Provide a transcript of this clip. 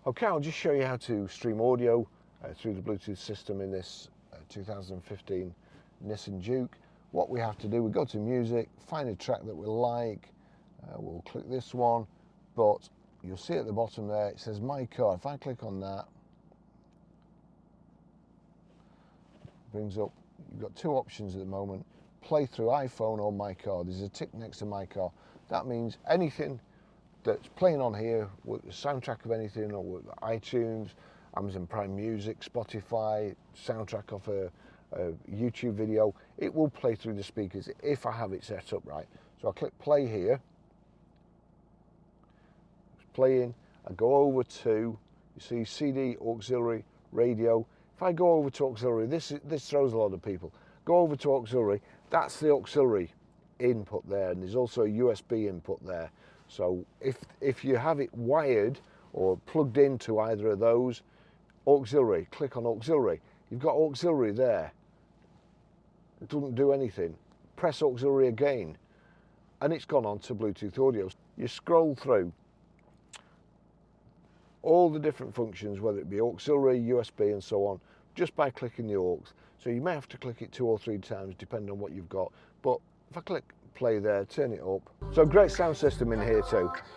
Okay, I'll just show you how to stream audio through the Bluetooth system in this 2015 Nissan Juke. What we have to do, we go to music, find a track that we like, we'll click this one, but you'll see at the bottom there it says My Car. If I click on that, it brings up, you've got two options at the moment, play through iPhone or My Car. There's a tick next to My Car. That means anything that's playing on here with the soundtrack of anything, or with iTunes, Amazon Prime Music, Spotify, soundtrack of a YouTube video, it will play through the speakers if I have it set up right. So I click play here, it's playing, I go over to, you see CD, auxiliary, radio. If I go over to auxiliary, this throws a lot of people. Go over to auxiliary, that's the auxiliary input there, and there's also a USB input there. So if you have it wired or plugged into either of those, auxiliary, click on auxiliary. You've got auxiliary there. It doesn't do anything. Press auxiliary again, and it's gone on to Bluetooth audio. You scroll through all the different functions, whether it be auxiliary, USB, and so on, just by clicking the aux. So you may have to click it 2 or 3 times, depending on what you've got. But if I click play there, turn it up. So great sound system in here too.